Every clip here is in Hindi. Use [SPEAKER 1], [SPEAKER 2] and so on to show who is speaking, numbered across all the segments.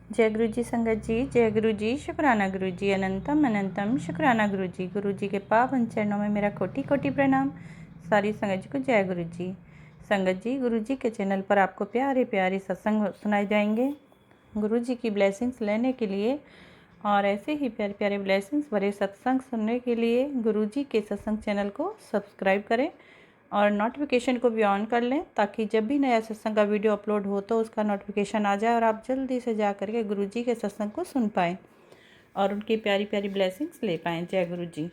[SPEAKER 1] जय गुरु जी संगत जी, जय गुरु जी, शुक्राना गुरु जी, अनंतम अनंतम शुक्राना गुरु जी। गुरु जी के पावन चरणों में मेरा कोटि कोटि प्रणाम। सारी संगत जी को जय गुरु जी। संगत जी, गुरु जी के चैनल पर आपको प्यारे प्यारे सत्संग सुनाए जाएंगे। गुरु जी की ब्लेसिंग्स लेने के लिए और ऐसे ही प्यारे प्यारे ब्लेसिंग्स भरे सत्संग सुनने के लिए गुरु जी के सत्संग चैनल को सब्सक्राइब करें और नोटिफिकेशन को भी ऑन कर लें, ताकि जब भी नया सत्संग का वीडियो अपलोड हो तो उसका नोटिफिकेशन आ जाए और आप जल्दी से जा करके गुरु जी के सत्संग को सुन पाएँ और उनकी प्यारी प्यारी ब्लेसिंग्स ले पाएँ। जय गुरु जी।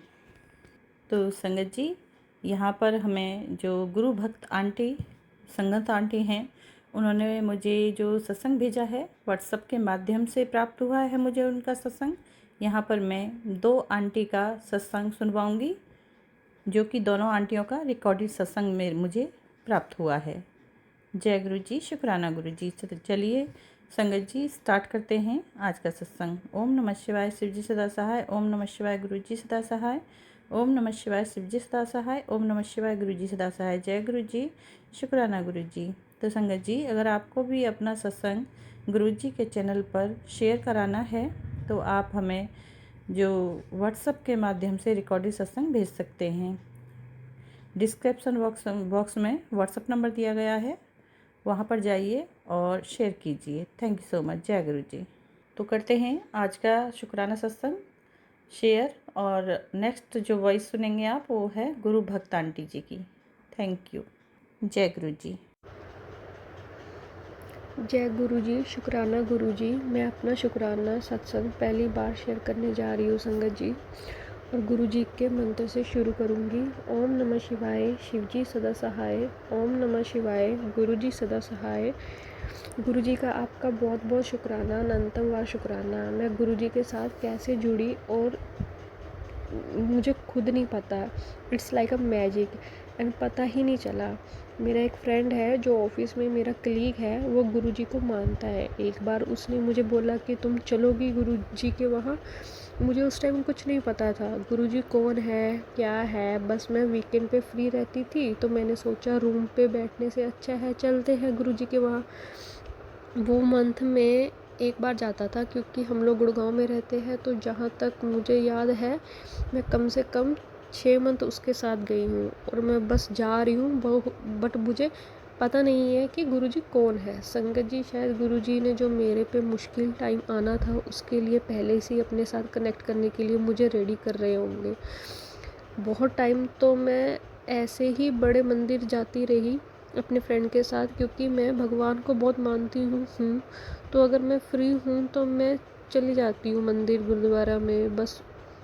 [SPEAKER 1] तो संगत जी, यहाँ पर हमें जो गुरु भक्त आंटी संगत आंटी हैं, उन्होंने मुझे जो सत्संग भेजा है व्हाट्सएप के माध्यम से प्राप्त हुआ है मुझे उनका सत्संग। यहाँ पर मैं 2 आंटी का सत्संग सुनवाऊँगी, जो कि दोनों आंटियों का रिकॉर्डेड सत्संग में मुझे प्राप्त हुआ है। जय गुरु जी, शुक्राना गुरु जी। चलिए संगत जी, स्टार्ट करते हैं आज का सत्संग। ओम नमः शिवाय, शिव जी सदा सहाय। ओम नमः शिवाय, गुरु जी सदा सहाय। ओम नमः शिवाय, शिव जी सदा सहाय। ओम नमः शिवाय, गुरु जी सदा सहाय। जय गुरु जी, शुक्राना गुरु जी। तो संगत जी, अगर आपको भी अपना सत्संग गुरु जी के चैनल पर शेयर कराना है तो आप हमें जो व्हाट्सएप के माध्यम से रिकॉर्डेड सत्संग भेज सकते हैं। डिस्क्रिप्शन बॉक्स में व्हाट्सएप नंबर दिया गया है, वहाँ पर जाइए और शेयर कीजिए। Thank you so much. जय गुरु जी। तो करते हैं आज का शुक्राना सत्संग शेयर, और नेक्स्ट जो वॉइस सुनेंगे आप वो है गुरु भक्त आंटी जी की। Thank you. जय गुरु जी।
[SPEAKER 2] जय गुरु जी, शुक्राना गुरु जी। मैं अपना शुक्राना सत्संग पहली बार शेयर करने जा रही हूँ संगत जी, और गुरु जी के मंत्र से शुरू करूँगी। ओम नमः शिवाय, शिव जी सदा सहाय। ओम नमः शिवाय, गुरु जी सदा सहाय। गुरु जी का आपका बहुत बहुत शुक्राना, अनंतम बार शुक्राना। मैं गुरु जी के साथ कैसे जुड़ी और मुझे खुद नहीं पता। It's like a magic and पता ही नहीं चला। मेरा एक फ्रेंड है जो ऑफिस में मेरा कलीग है, वो गुरुजी को मानता है। एक बार उसने मुझे बोला कि तुम चलोगी गुरुजी के वहाँ। मुझे उस टाइम कुछ नहीं पता था गुरुजी कौन है क्या है, बस मैं वीकेंड पे फ्री रहती थी तो मैंने सोचा रूम पे बैठने से अच्छा है चलते हैं गुरुजी के वहाँ। वो मंथ में एक बार जाता था, क्योंकि हम लोग गुड़गांव में रहते हैं, तो जहाँ तक मुझे याद है मैं कम से कम 6 मंथ उसके साथ गई हूँ, और मैं बस जा रही हूँ। बट मुझे पता नहीं है कि गुरुजी कौन है। संगत जी, शायद गुरुजी ने जो मेरे पे मुश्किल टाइम आना था उसके लिए पहले से ही अपने साथ कनेक्ट करने के लिए मुझे रेडी कर रहे होंगे। बहुत टाइम तो मैं ऐसे ही बड़े मंदिर जाती रही अपने फ्रेंड के साथ, क्योंकि मैं भगवान को बहुत मानती हूँ। तो अगर मैं फ्री हूँ तो मैं चली जाती हूँ मंदिर गुरुद्वारा में, बस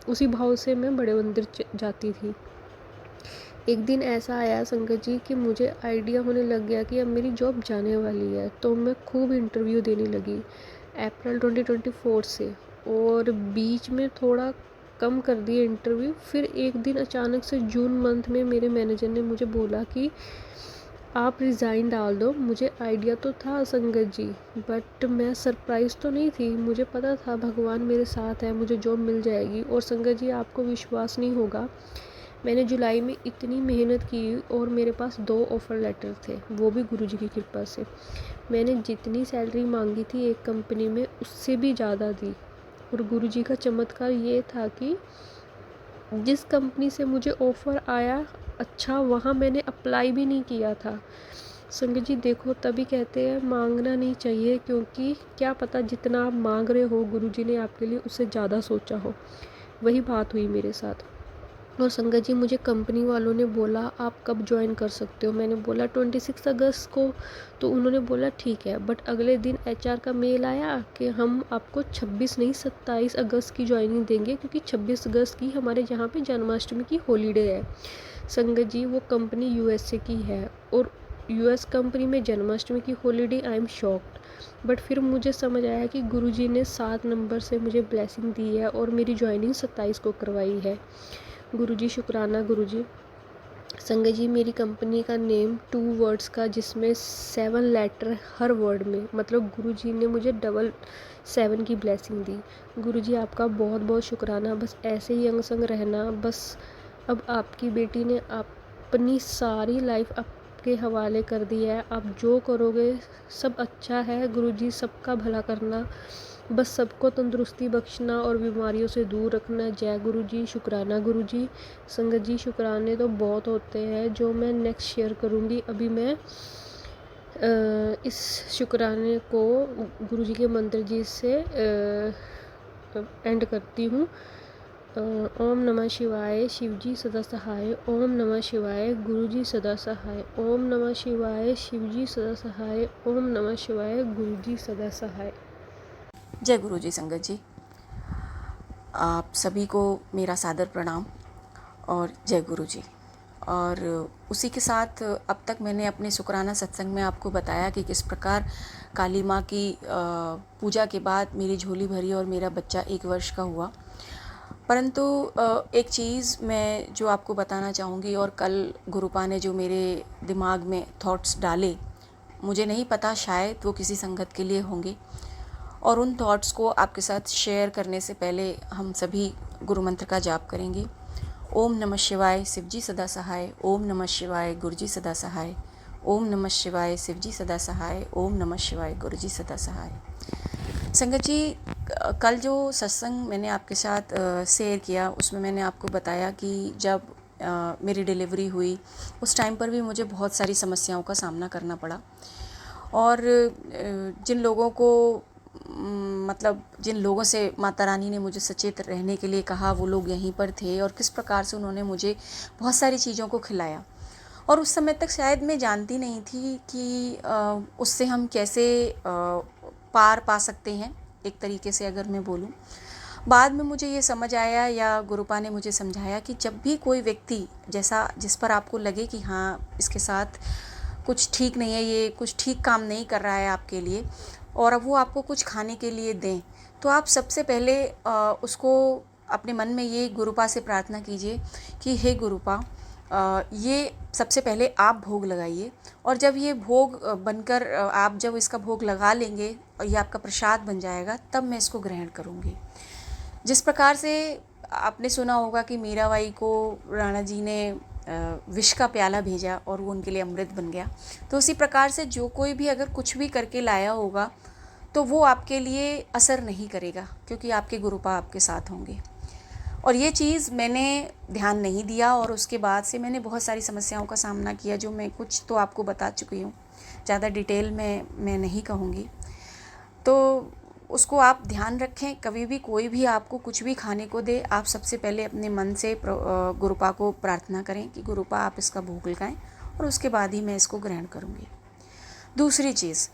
[SPEAKER 2] उसी भाव से मैं बड़े मंदिर जाती थी। एक दिन ऐसा आया संगत जी कि मुझे आइडिया होने लग गया कि अब मेरी जॉब जाने वाली है, तो मैं खूब इंटरव्यू देने लगी अप्रैल 2024 से, और बीच में थोड़ा कम कर दिए इंटरव्यू। फिर एक दिन अचानक से जून मंथ में मेरे मैनेजर ने मुझे बोला कि आप रिज़ाइन डाल दो। मुझे आइडिया तो था संगत जी, बट मैं सरप्राइज़ तो नहीं थी। मुझे पता था भगवान मेरे साथ है, मुझे जॉब मिल जाएगी। और संगत जी, आपको विश्वास नहीं होगा, मैंने जुलाई में इतनी मेहनत की और मेरे पास 2 ऑफ़र लेटर थे, वो भी गुरुजी की कृपा से। मैंने जितनी सैलरी मांगी थी एक कंपनी में उससे भी ज़्यादा दी। और गुरुजी का चमत्कार ये था कि जिस कंपनी से मुझे ऑफ़र आया, अच्छा वहाँ मैंने अप्लाई भी नहीं किया था। संगत जी देखो, तभी कहते हैं मांगना नहीं चाहिए, क्योंकि क्या पता जितना आप मांग रहे हो गुरुजी ने आपके लिए उससे ज़्यादा सोचा हो। वही बात हुई मेरे साथ। और संगत जी, मुझे कंपनी वालों ने बोला आप कब ज्वाइन कर सकते हो। मैंने बोला 26 अगस्त को। तो उन्होंने बोला ठीक है, बट अगले दिन एचआर का मेल आया कि हम आपको 26 नहीं 27 अगस्त की ज्वाइनिंग देंगे, क्योंकि 26 अगस्त की हमारे यहाँ पे जन्माष्टमी की हॉलीडे है। संगत जी, वो कंपनी यूएसए की है, और यूएस कंपनी में जन्माष्टमी की holiday, I am shocked. But फिर मुझे समझ आया कि गुरुजी ने 7 नंबर से मुझे ब्लेसिंग दी है और मेरी ज्वाइनिंग 27 को करवाई है। गुरुजी शुक्राना गुरुजी। संगत जी, मेरी कंपनी का नेम 2 वर्ड्स का, जिसमें 7 लेटर हर वर्ड में, मतलब गुरुजी ने मुझे 7 की ब्लेसिंग दी। गुरुजी आपका बहुत बहुत शुक्राना। बस ऐसे ही अंग संग रहना। बस अब आपकी बेटी ने अपनी सारी लाइफ आपके हवाले कर दी है। आप जो करोगे सब अच्छा है। गुरुजी सबका भला करना। बस सबको तंदुरुस्ती बख्शना और बीमारियों से दूर रखना। जय गुरु जी, शुक्राना गुरु जी। संगत जी, शुक्राने तो बहुत होते हैं जो मैं नेक्स्ट शेयर करूँगी। अभी मैं इस शुक्राने को गुरु जी के मंत्र जी से एंड करती हूँ। ओम नमः शिवाय, शिवजी सदा सहाय। ओम नमः शिवाय, गुरुजी सदा सहाय। ओम नमः शिवाय, शिवजी सदा सहाय। ओम नमः शिवाय, गुरुजी सदा सहाय।
[SPEAKER 3] जय गुरु जी। संगत जी, आप सभी को मेरा सादर प्रणाम और जय गुरु जी। और उसी के साथ अब तक मैंने अपने शुक्राना सत्संग में आपको बताया कि किस प्रकार काली माँ की पूजा के बाद मेरी झोली भरी और मेरा बच्चा 1 वर्ष का हुआ। परंतु एक चीज़ मैं जो आपको बताना चाहूँगी, और कल गुरुपा ने जो मेरे दिमाग में थॉट्स डाले, मुझे नहीं पता, शायद वो किसी संगत के लिए होंगे, और उन थॉट्स को आपके साथ शेयर करने से पहले हम सभी गुरु मंत्र का जाप करेंगे। ओम नमः शिवाय, शिवजी सदा सहाय। ओम नमः शिवाय, गुरुजी सदा सहाय। ओम नमः शिवाय, शिवजी सदा सहाय। ओम नमः शिवाय, गुरुजी सदा सहाय। संगत जी, कल जो सत्संग मैंने आपके साथ शेयर किया, उसमें मैंने आपको बताया कि जब मेरी डिलीवरी हुई उस टाइम पर भी मुझे बहुत सारी समस्याओं का सामना करना पड़ा। और जिन लोगों को मतलब जिन लोगों से माता रानी ने मुझे सचेत रहने के लिए कहा, वो लोग यहीं पर थे, और किस प्रकार से उन्होंने मुझे बहुत सारी चीज़ों को खिलाया। और उस समय तक शायद मैं जानती नहीं थी कि उससे हम कैसे पार पा सकते हैं, एक तरीके से अगर मैं बोलूं। बाद में मुझे ये समझ आया, या गुरुपा ने मुझे समझाया, कि जब भी कोई व्यक्ति जैसा जिस पर आपको लगे कि हाँ, इसके साथ कुछ ठीक नहीं है, ये कुछ ठीक काम नहीं कर रहा है आपके लिए, और अब वो आपको कुछ खाने के लिए दें, तो आप सबसे पहले उसको अपने मन में ये गुरुपा से प्रार्थना कीजिए कि हे गुरुपा, ये सबसे पहले आप भोग लगाइए, और जब ये भोग बनकर आप जब इसका भोग लगा लेंगे और ये आपका प्रसाद बन जाएगा, तब मैं इसको ग्रहण करूँगी। जिस प्रकार से आपने सुना होगा कि मीराबाई को राणा जी ने विष का प्याला भेजा और वो उनके लिए अमृत बन गया, तो उसी प्रकार से जो कोई भी अगर कुछ भी करके लाया होगा तो वो आपके लिए असर नहीं करेगा, क्योंकि आपके गुरुपा आपके साथ होंगे। और ये चीज़ मैंने ध्यान नहीं दिया, और उसके बाद से मैंने बहुत सारी समस्याओं का सामना किया, जो मैं कुछ तो आपको बता चुकी हूँ, ज़्यादा डिटेल में मैं नहीं कहूँगी। तो उसको आप ध्यान रखें, कभी भी कोई भी आपको कुछ भी खाने को दे, आप सबसे पहले अपने मन से गुरुपा को प्रार्थना करें कि गुरुपा आप इसका भोग लगाएं, और उसके बाद ही मैं इसको ग्रहण करूँगी। दूसरी चीज़,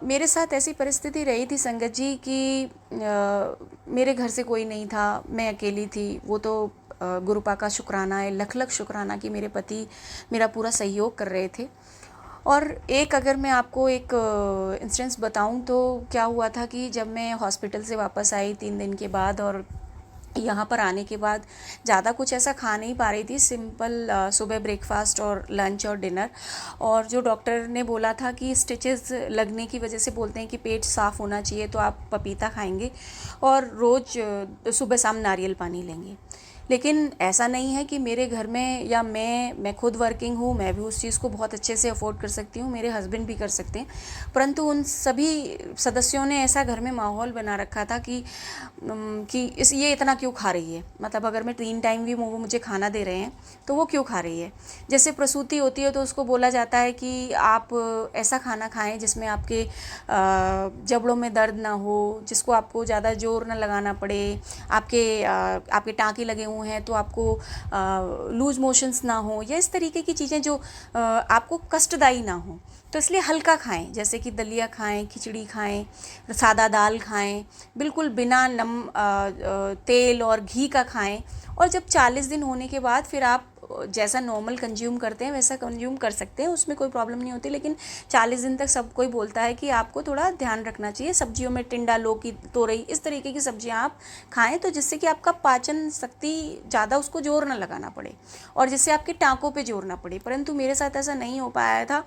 [SPEAKER 3] मेरे साथ ऐसी परिस्थिति रही थी संगत जी कि मेरे घर से कोई नहीं था, मैं अकेली थी। वो तो गुरुपा का शुक्राना है, लख लख शुक्राना कि मेरे पति मेरा पूरा सहयोग कर रहे थे। और एक अगर मैं आपको एक इंस्टेंस बताऊं, तो क्या हुआ था कि जब मैं हॉस्पिटल से वापस आई 3 दिन के बाद, और यहाँ पर आने के बाद ज़्यादा कुछ ऐसा खा नहीं पा रही थी, सिंपल सुबह ब्रेकफास्ट और लंच और डिनर। और जो डॉक्टर ने बोला था कि स्टिचेस लगने की वजह से बोलते हैं कि पेट साफ़ होना चाहिए, तो आप पपीता खाएंगे और रोज़ सुबह शाम नारियल पानी लेंगे। लेकिन ऐसा नहीं है कि मेरे घर में, या मैं खुद वर्किंग हूँ, मैं भी उस चीज़ को बहुत अच्छे से अफोर्ड कर सकती हूँ, मेरे हस्बैंड भी कर सकते हैं, परंतु उन सभी सदस्यों ने ऐसा घर में माहौल बना रखा था कि ये इतना क्यों खा रही है, मतलब अगर मैं 3 टाइम भी वो मुझे खाना दे रहे हैं तो वो क्यों खा रही है। जैसे प्रसूति होती है तो उसको बोला जाता है कि आप ऐसा खाना खाएं जिसमें आपके जबड़ों में दर्द ना हो, जिसको आपको ज़्यादा जोर ना लगाना पड़े, आपके टाँके लगे हुए हैं तो आपको लूज मोशंस ना हो, या इस तरीके की चीज़ें जो आपको कष्टदायी ना हो। तो इसलिए हल्का खाएं, जैसे कि दलिया खाएं, खिचड़ी खाएं, सादा दाल खाएं, बिल्कुल बिना तेल और घी का खाएं। और जब 40 दिन होने के बाद फिर आप जैसा नॉर्मल कंज्यूम करते हैं वैसा कंज्यूम कर सकते हैं, उसमें कोई प्रॉब्लम नहीं होती। लेकिन 40 दिन तक सब कोई बोलता है कि आपको थोड़ा ध्यान रखना चाहिए, सब्जियों में टिंडा, लौकी, तोरई, इस तरीके की सब्जियां आप खाएं, तो जिससे कि आपका पाचन शक्ति ज़्यादा उसको जोर ना लगाना पड़े और जिससे आपके टाँकों पे जोर ना पड़े। परंतु मेरे साथ ऐसा नहीं हो पाया था।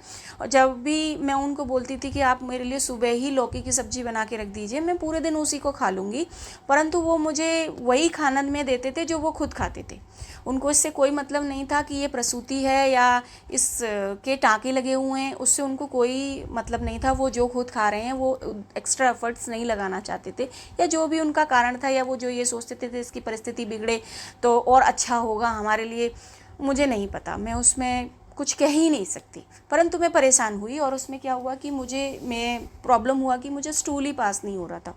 [SPEAKER 3] जब भी मैं उनको बोलती थी कि आप मेरे लिए सुबह ही लौकी की सब्ज़ी बना के रख दीजिए, मैं पूरे दिन उसी को खा लूँगी, परंतु वो मुझे वही खाना में देते थे जो वो खुद खाते थे। उनको इससे कोई मतलब नहीं था कि ये प्रसूति है या इस के टाँके लगे हुए हैं, उससे उनको कोई मतलब नहीं था। वो जो खुद खा रहे हैं वो एक्स्ट्रा एफर्ट्स नहीं लगाना चाहते थे, या जो भी उनका कारण था, या वो जो ये सोचते थे इसकी परिस्थिति बिगड़े तो और अच्छा होगा हमारे लिए, मुझे नहीं पता, मैं उसमें कुछ कह ही नहीं सकती। परंतु मैं परेशान हुई, और उसमें क्या हुआ कि मैं प्रॉब्लम हुआ कि मुझे स्टूल ही पास नहीं हो रहा था।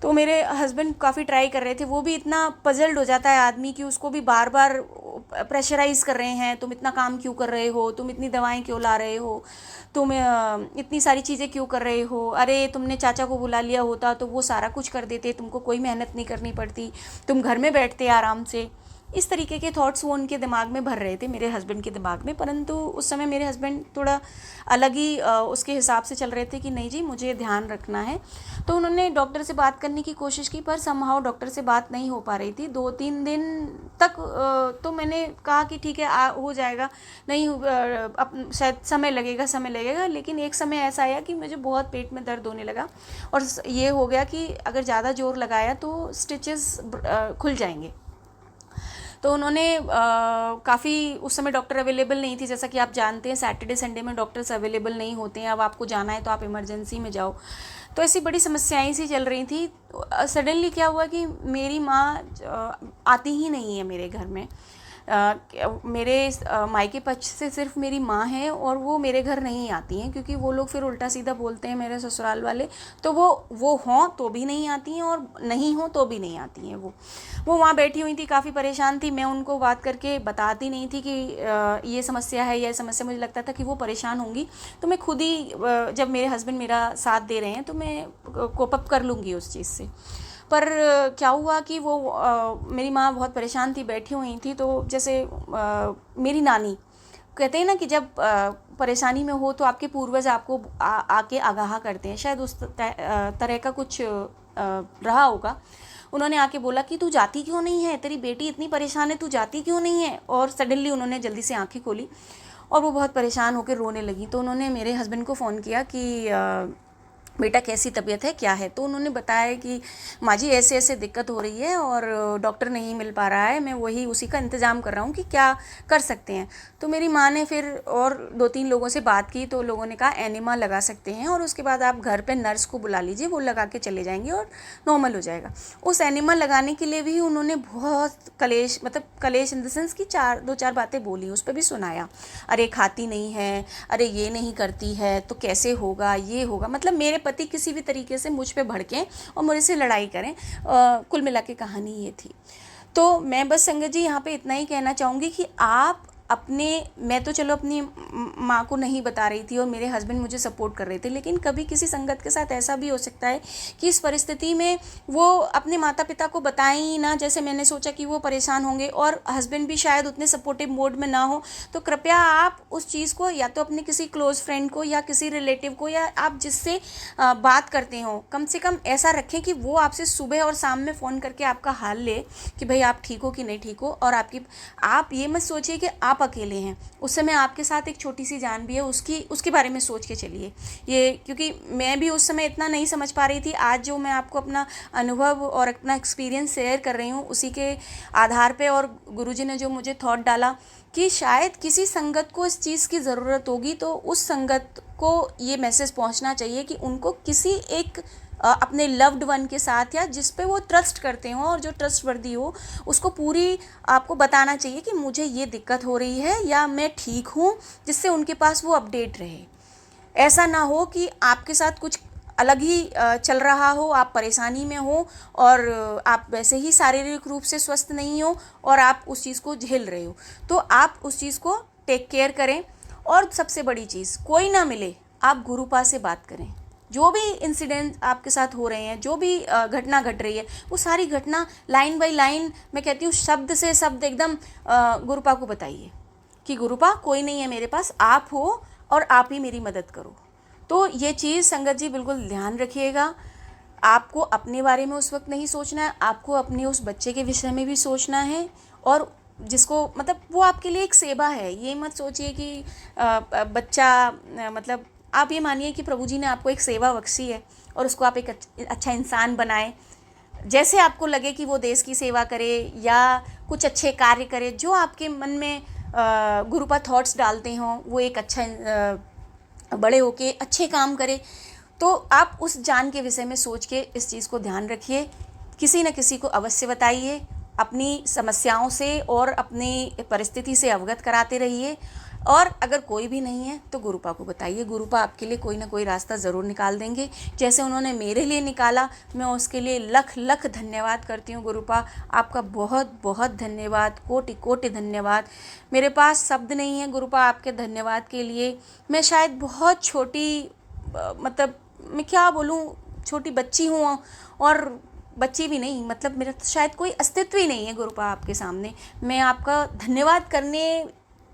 [SPEAKER 3] तो मेरे हस्बैंड काफ़ी ट्राई कर रहे थे। वो भी इतना पजल्ड हो जाता है आदमी कि उसको भी बार बार प्रेशराइज़ कर रहे हैं, तुम इतना काम क्यों कर रहे हो, तुम इतनी दवाएं क्यों ला रहे हो, तुम इतनी सारी चीज़ें क्यों कर रहे हो, अरे तुमने चाचा को बुला लिया होता तो वो सारा कुछ कर देते, तुमको कोई मेहनत नहीं करनी पड़ती, तुम घर में बैठते आराम से। इस तरीके के थॉट्स वो उनके दिमाग में भर रहे थे, मेरे हस्बैंड के दिमाग में। परंतु उस समय मेरे हस्बैंड थोड़ा अलग ही उसके हिसाब से चल रहे थे कि नहीं जी मुझे ध्यान रखना है। तो उन्होंने डॉक्टर से बात करने की कोशिश की, पर समहाउ डॉक्टर से बात नहीं हो पा रही थी। 2-3 दिन तक तो मैंने कहा कि ठीक है हो जाएगा, नहीं शायद समय लगेगा। लेकिन एक समय ऐसा आया कि मुझे बहुत पेट में दर्द होने लगा, और ये हो गया कि अगर ज़्यादा जोर लगाया तो स्टिचेस खुल जाएंगे। तो उन्होंने काफ़ी, उस समय डॉक्टर अवेलेबल नहीं थी, जैसा कि आप जानते हैं सैटरडे संडे में डॉक्टर्स अवेलेबल नहीं होते हैं। अब आपको जाना है तो आप इमरजेंसी में जाओ। तो ऐसी बड़ी समस्याएं सी चल रही थी। सडनली क्या हुआ कि मेरी माँ आती ही नहीं है मेरे घर में। मेरे मायके पक्ष से सिर्फ मेरी माँ है, और वो मेरे घर नहीं आती हैं, क्योंकि वो लोग फिर उल्टा सीधा बोलते हैं मेरे ससुराल वाले। तो वो हों तो भी नहीं आती हैं, और नहीं हों तो भी नहीं आती हैं। वो वहाँ बैठी हुई थी, काफ़ी परेशान थी। मैं उनको बात करके बताती नहीं थी कि ये समस्या है, यह समस्या। मुझे लगता था कि वो परेशान होंगी, तो मैं खुद ही जब मेरे हस्बैंड मेरा साथ दे रहे हैं तो मैं कोप अप कर लूँगी उस चीज़ से। पर क्या हुआ कि वो मेरी माँ बहुत परेशान थी, बैठी हुई थी। तो जैसे मेरी नानी कहते हैं ना कि जब परेशानी में हो तो आपके पूर्वज आपको आके आगाह करते हैं, शायद उस तरह का कुछ रहा होगा। उन्होंने आके बोला कि तू जाती क्यों नहीं है, तेरी बेटी इतनी परेशान है, तू जाती क्यों नहीं है। और सडनली उन्होंने जल्दी से आंखें खोली और वो बहुत परेशान होकर रोने लगी। तो उन्होंने मेरे हस्बैंड को फ़ोन किया कि बेटा कैसी तबीयत है, क्या है। तो उन्होंने बताया कि माँ जी ऐसे ऐसे दिक्कत हो रही है और डॉक्टर नहीं मिल पा रहा है, मैं वही उसी का इंतज़ाम कर रहा हूँ कि क्या कर सकते हैं। तो मेरी माँ ने फिर और 2-3 लोगों से बात की, तो लोगों ने कहा एनिमा लगा सकते हैं, और उसके बाद आप घर पे नर्स को बुला लीजिए, वो लगा के चले जाएंगे और नॉर्मल हो जाएगा। उस एनिमा लगाने के लिए भी उन्होंने बहुत कलेश, मतलब कलेश इन द सेंस कि 2-4 बातें बोली, उस पर भी सुनाया। अरे खाती नहीं है, अरे ये नहीं करती है तो कैसे होगा, ये होगा। मतलब मेरे पति किसी भी तरीके से मुझ पे भड़कें और मुझे से लड़ाई करें। कुल मिला के कहानी ये थी। तो मैं बस संगत जी यहाँ पे इतना ही कहना चाहूँगी कि आप मैं तो चलो अपनी माँ को नहीं बता रही थी और मेरे हस्बैंड मुझे सपोर्ट कर रहे थे, लेकिन कभी किसी संगत के साथ ऐसा भी हो सकता है कि इस परिस्थिति में वो अपने माता पिता को बताएं ही ना। जैसे मैंने सोचा कि वो परेशान होंगे और हस्बैंड भी शायद उतने सपोर्टिव मोड में ना हो, तो कृपया आप उस चीज़ को या तो अपने किसी क्लोज़ फ्रेंड को या किसी रिलेटिव को या आप जिससे बात करते हो, कम से कम ऐसा रखें कि वो आपसे सुबह और शाम में फ़ोन करके आपका हाल ले कि भाई आप ठीक हो कि नहीं ठीक हो। और आप ये मत सोचिए कि आप अकेले हैं, उस समय आपके साथ एक छोटी सी जान भी है, उसके बारे में सोच के चलिए। ये क्योंकि मैं भी उस समय इतना नहीं समझ पा रही थी। आज जो मैं आपको अपना अनुभव और अपना एक्सपीरियंस शेयर कर रही हूँ, उसी के आधार पे और गुरुजी ने जो मुझे थॉट डाला कि शायद किसी संगत को इस चीज़ की ज़रूरत होगी, तो उस संगत को ये मैसेज पहुँचना चाहिए कि उनको किसी एक अपने लव्ड वन के साथ या जिस पे वो ट्रस्ट करते हो और जो ट्रस्टवर्दी हो, उसको पूरी आपको बताना चाहिए कि मुझे ये दिक्कत हो रही है या मैं ठीक हूँ, जिससे उनके पास वो अपडेट रहे। ऐसा ना हो कि आपके साथ कुछ अलग ही चल रहा हो, आप परेशानी में हो और आप वैसे ही शारीरिक रूप से स्वस्थ नहीं हो और आप उस चीज़ को झेल रहे हो। तो आप उस चीज़ को टेक केयर करें। और सबसे बड़ी चीज़, कोई ना मिले, आप गुरुपा से बात करें। जो भी इंसिडेंट आपके साथ हो रहे हैं, जो भी घटना घट रही है, वो सारी घटना लाइन बाय लाइन, मैं कहती हूँ शब्द से शब्द एकदम गुरुपा को बताइए कि गुरुपा कोई नहीं है मेरे पास, आप हो और आप ही मेरी मदद करो। तो ये चीज़ संगत जी बिल्कुल ध्यान रखिएगा। आपको अपने बारे में उस वक्त नहीं सोचना है, आपको अपने उस बच्चे के विषय में भी सोचना है, और जिसको मतलब वो आपके लिए एक सेवा है। ये मत सोचिए कि बच्चा मतलब आप ये मानिए कि प्रभु जी ने आपको एक सेवा बख्शी है और उसको आप एक अच्छा इंसान बनाएं। जैसे आपको लगे कि वो देश की सेवा करे या कुछ अच्छे कार्य करें, जो आपके मन में गुरुपा थॉट्स डालते हों वो एक अच्छा बड़े होके अच्छे काम करे, तो आप उस ज्ञान के विषय में सोच के इस चीज़ को ध्यान रखिए। किसी न किसी को अवश्य बताइए, अपनी समस्याओं से और अपनी परिस्थिति से अवगत कराते रहिए। और अगर कोई भी नहीं है तो गुरुपा को बताइए, गुरुपा आपके लिए कोई ना कोई रास्ता ज़रूर निकाल देंगे। जैसे उन्होंने मेरे लिए निकाला, मैं उसके लिए लख लख धन्यवाद करती हूँ। गुरुपा आपका बहुत बहुत धन्यवाद, कोटि कोटि धन्यवाद। मेरे पास शब्द नहीं है गुरुपा आपके धन्यवाद के लिए। मैं शायद बहुत छोटी मतलब मैं क्या बोलूँ, छोटी बच्ची हूँ, और बच्ची भी नहीं, मतलब मेरा शायद कोई अस्तित्व ही नहीं है गुरुपा आपके सामने। मैं आपका धन्यवाद करने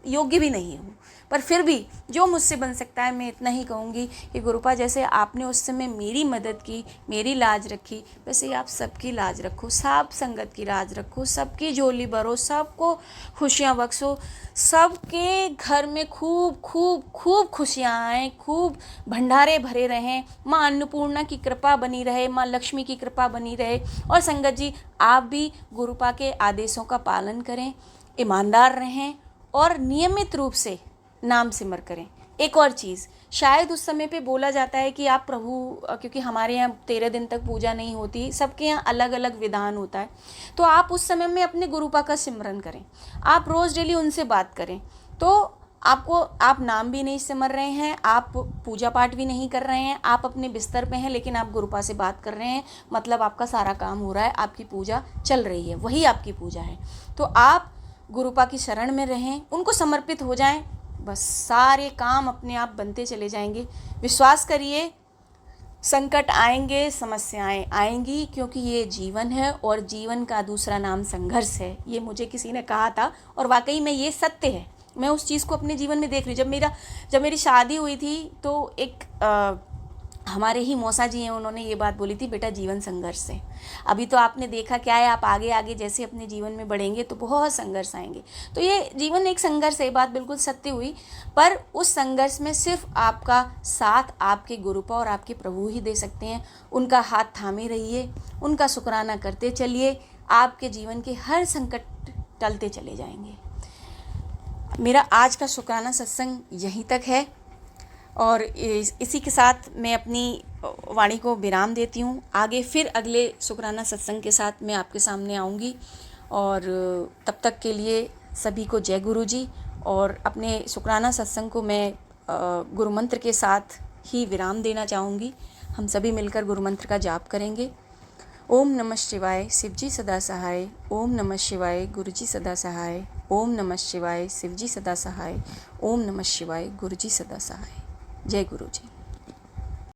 [SPEAKER 3] योग्य भी नहीं हूँ, पर फिर भी जो मुझसे बन सकता है मैं इतना ही कहूँगी कि गुरुपा जैसे आपने उस समय मेरी मदद की, मेरी लाज रखी, वैसे ही आप सबकी लाज रखो, सब संगत की लाज रखो, सबकी झोली भरो, सबको खुशियाँ बख्शो, सबके घर में खूब खूब खूब खुशियाँ आएँ, खूब भंडारे भरे रहें, माँ अन्नपूर्णा की कृपा बनी रहे, माँ लक्ष्मी की कृपा बनी रहे। और संगत जी आप भी गुरुपा के आदेशों का पालन करें, ईमानदार रहें और नियमित रूप से नाम सिमर करें। एक और चीज़, शायद उस समय पे बोला जाता है कि आप प्रभु, क्योंकि हमारे यहाँ 13 दिन तक पूजा नहीं होती, सबके यहाँ अलग अलग विधान होता है, तो आप उस समय में अपने गुरुपा का सिमरन करें, आप रोज़ डेली उनसे बात करें। तो आपको, आप नाम भी नहीं सिमर रहे हैं, आप पूजा पाठ भी नहीं कर रहे हैं, आप अपने बिस्तर पे हैं लेकिन आप गुरुपा से बात कर रहे हैं, मतलब आपका सारा काम हो रहा है, आपकी पूजा चल रही है, वही आपकी पूजा है। तो आप गुरुपा की शरण में रहें, उनको समर्पित हो जाएं, बस सारे काम अपने आप बनते चले जाएंगे। विश्वास करिए, संकट आएंगे, समस्याएं आएंगी, क्योंकि ये जीवन है और जीवन का दूसरा नाम संघर्ष है। ये मुझे किसी ने कहा था और वाकई में ये सत्य है। मैं उस चीज़ को अपने जीवन में देख रही हूँ। जब मेरी शादी हुई थी तो एक हमारे ही मौसा जी हैं, उन्होंने ये बात बोली थी, बेटा जीवन संघर्ष है। अभी तो आपने देखा क्या है, आप आगे आगे जैसे अपने जीवन में बढ़ेंगे तो बहुत संघर्ष आएंगे। तो ये जीवन एक संघर्ष है, बात बिल्कुल सत्य हुई। पर उस संघर्ष में सिर्फ आपका साथ आपके गुरुपा और आपके प्रभु ही दे सकते हैं। उनका हाथ थामे रहिए, उनका शुक्राना करते चलिए, आपके जीवन के हर संकट टलते चले जाएंगे। मेरा आज का शुक्राना सत्संग यहीं तक है और इसी के साथ मैं अपनी वाणी को विराम देती हूँ। आगे फिर अगले शुक्राना सत्संग के साथ मैं आपके सामने आऊँगी, और तब तक के लिए सभी को जय गुरु जी। और अपने शुक्राना सत्संग को मैं गुरु मंत्र के साथ ही विराम देना चाहूँगी। हम सभी मिलकर गुरु मंत्र का जाप करेंगे। ओम नमः शिवाय, शिवजी सदा सहाय। ओम नमः शिवाय, गुरुजी सदा सहाय। ओम नमः शिवाय, शिवजी सदा सहाय। ओम नमः शिवाय, गुरुजी सदा सहाय। जय गुरु जी।